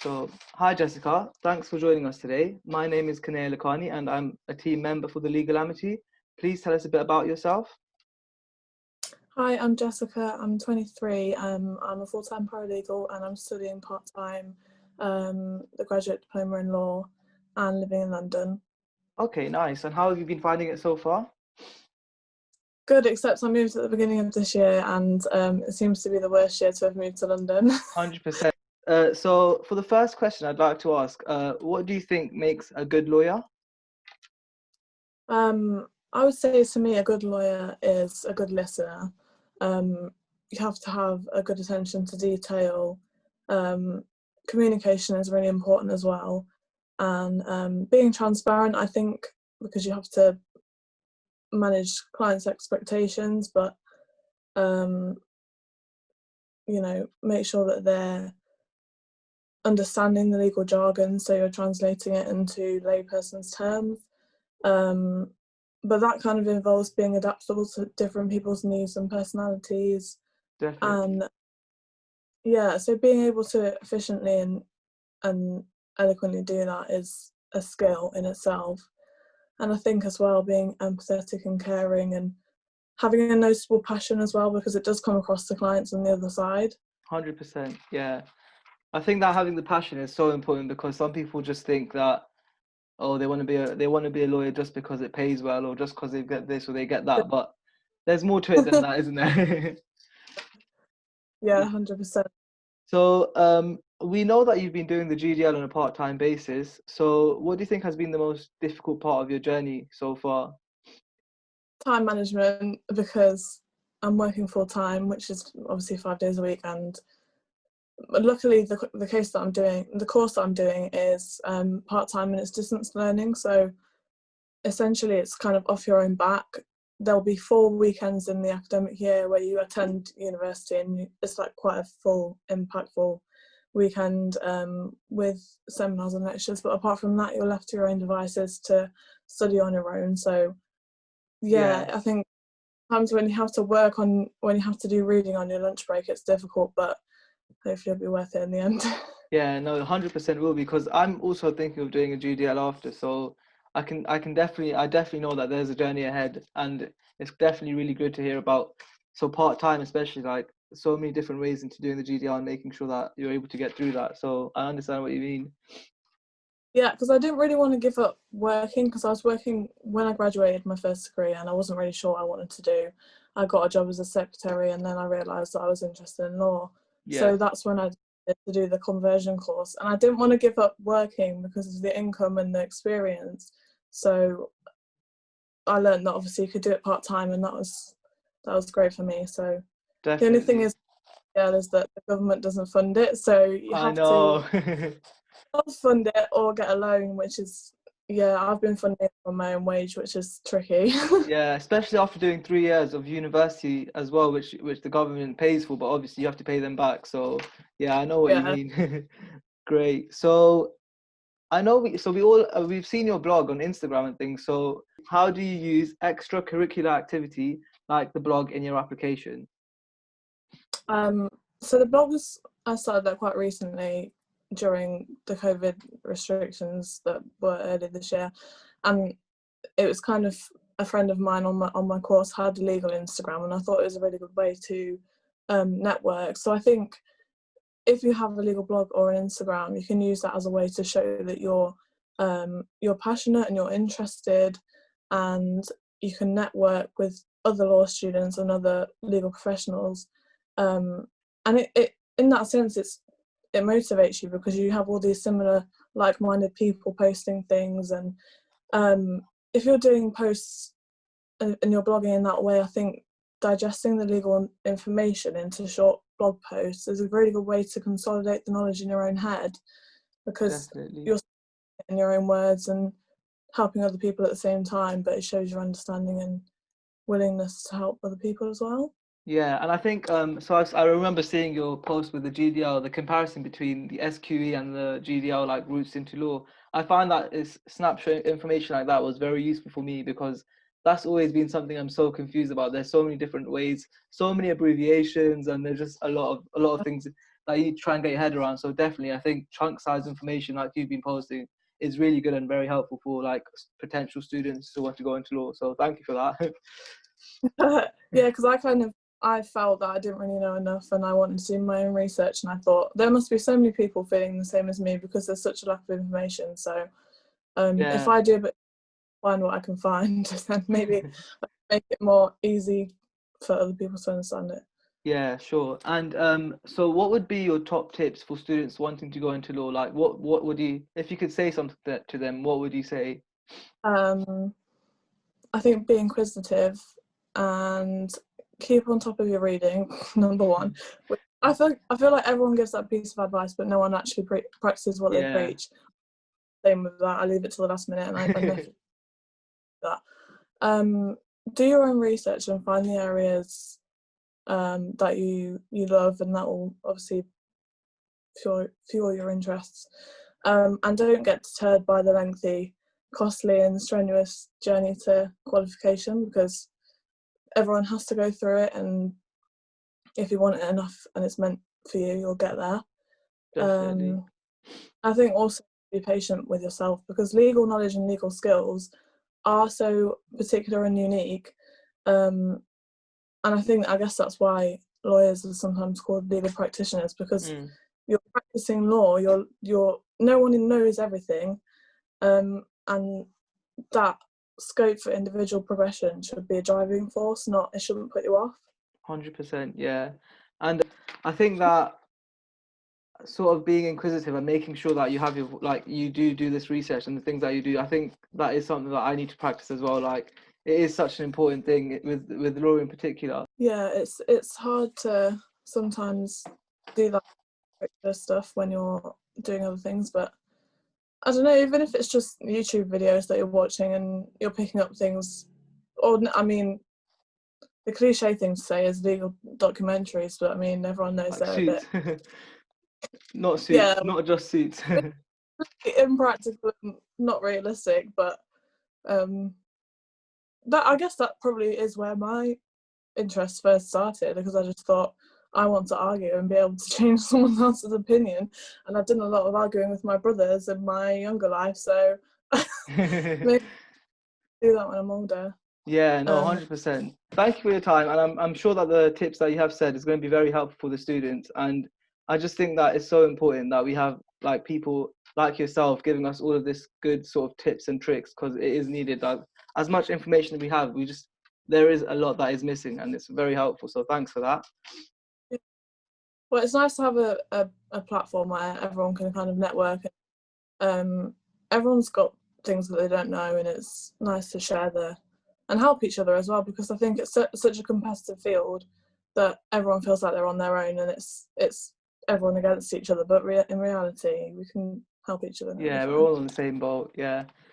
So, hi Jessica, thanks for joining us today. My name is Kanea Lakani and I'm a team member for the Legal Amity. Please tell us a bit about yourself. Hi, I'm Jessica. I'm 23. I'm a full-time paralegal and I'm studying part-time the graduate diploma in law and living in London. Okay, nice. And how have you been finding it so far? Good, except I moved at the beginning of this year and it seems to be the worst year to have moved to London. 100%. So for the first question I'd like to ask, what do you think makes a good lawyer? I would say to me a good lawyer is a good listener. You have to have a good attention to detail. Communication is really important as well. And being transparent, I think, because you have to manage clients' expectations, but make sure that they're understanding the legal jargon, so you're translating it into layperson's terms. But that kind of involves being adaptable to different people's needs and personalities. Definitely. And so being able to efficiently and eloquently do that is a skill in itself. And I think as well, being empathetic and caring and having a noticeable passion as well, because it does come across to clients on the other side. 100%, yeah. I think that having the passion is so important because some people just think that, oh, they want to be a lawyer just because it pays well or just because they get this or they get that, but there's more to it than that, isn't there? Yeah, 100%. So we know that you've been doing the GDL on a part-time basis. So what do you think has been the most difficult part of your journey so far? Time management, because I'm working full time, which is obviously 5 days a week, and luckily the course that I'm doing is part time and it's distance learning. So essentially, it's kind of off your own back. There'll be 4 weekends in the academic year where you attend university, and it's like quite a full, impactful weekend with seminars and lectures. But apart from that, you're left to your own devices to study on your own. So yeah, I think times when you have to do reading on your lunch break, it's difficult, but hopefully it'll be worth it in the end. Yeah, no, 100% will, because I'm also thinking of doing a GDL after. So I definitely know that there's a journey ahead, and it's definitely really good to hear about. So part-time, especially, like so many different ways into doing the GDL and making sure that you're able to get through that. So I understand what you mean. Yeah, because I didn't really want to give up working, because I was working when I graduated my first degree and I wasn't really sure what I wanted to do. I got a job as a secretary and then I realised that I was interested in law. Yeah. So that's when I decided to do the conversion course. And I didn't want to give up working because of the income and the experience. So I learned that obviously you could do it part-time, and that was great for me. So Definitely. The only thing is that the government doesn't fund it. So you have to fund it or get a loan, which is, I've been funding it from my own wage, which is tricky. Yeah, especially after doing 3 years of university as well, which the government pays for, but obviously you have to pay them back. So yeah, I know what you mean. Great. So I know we've seen your blog on Instagram and things. So how do you use extracurricular activity like the blog in your application? So the blogs, I started that quite recently during the COVID restrictions that were early this year, and it was kind of a friend of mine on my course had a legal Instagram, and I thought it was a really good way to network. So I think if you have a legal blog or an Instagram, you can use that as a way to show that you're passionate and you're interested, and you can network with other law students and other legal professionals. And it in that sense, it motivates you because you have all these similar like-minded people posting things. And if you're doing posts and you're blogging in that way, I think digesting the legal information into short blog posts is a really good way to consolidate the knowledge in your own head, because you're in your own words and helping other people at the same time, but it shows your understanding and willingness to help other people as well. Yeah, and I think so I remember seeing your post with the GDL, the comparison between the SQE and the GDL, like routes into law. I find that snapshot information like that was very useful for me, because that's always been something I'm so confused about. There's so many different ways, so many abbreviations, and there's just a lot of things that you try and get your head around. So definitely, I think chunk size information like you've been posting is really good and very helpful for like potential students who want to go into law. So thank you for that. Yeah, because I felt that I didn't really know enough, and I wanted to do my own research, and I thought there must be so many people feeling the same as me because there's such a lack of information. So if I do find what I can find, then maybe I can make it more easy for other people to understand it. Yeah, sure. And so what would be your top tips for students wanting to go into law? Like what would you, if you could say something to them, what would you say? I think be inquisitive and keep on top of your reading, number one. I feel like everyone gives that piece of advice, but no one actually practices what they preach. Same with that. I leave it to the last minute, and I never do that. Do your own research and find the areas that you love, and that will obviously fuel your interests. And don't get deterred by the lengthy, costly and strenuous journey to qualification, because everyone has to go through it, and if you want it enough and it's meant for you, you'll get there. Definitely. I think also be patient with yourself, because legal knowledge and legal skills are so particular and unique, and I guess that's why lawyers are sometimes called legal practitioners, because you're practicing law, you're no one knows everything, and that scope for individual progression should be a driving force, it shouldn't put you off. 100%, yeah. And I think that sort of being inquisitive and making sure that you have your, like, you do this research and the things that you do, I think that is something that I need to practice as well. Like, it is such an important thing with law in particular. Yeah, it's hard to sometimes do that stuff when you're doing other things, but I don't know, even if it's just YouTube videos that you're watching and you're picking up things, or I mean, the cliche thing to say is legal documentaries, but I mean, everyone knows Like they're Suits. a bit Not Suits, yeah, not just Suits. impractical and not realistic, but that, I guess that probably is where my interest first started, because I just thought I want to argue and be able to change someone else's opinion, and I've done a lot of arguing with my brothers in my younger life, so maybe do that when I'm older. Yeah, no, 100%. Thank you for your time, and I'm sure that the tips that you have said is going to be very helpful for the students. And I just think that it's so important that we have like people like yourself giving us all of this good sort of tips and tricks, because it is needed. Like, as much information we have, there is a lot that is missing, and it's very helpful. So thanks for that. Well, it's nice to have a platform where everyone can kind of network. Everyone's got things that they don't know, and it's nice to share and help each other as well, because I think it's such a competitive field that everyone feels like they're on their own, and it's everyone against each other, but in reality we can help each other. Yeah, we're all on the same boat. Yeah.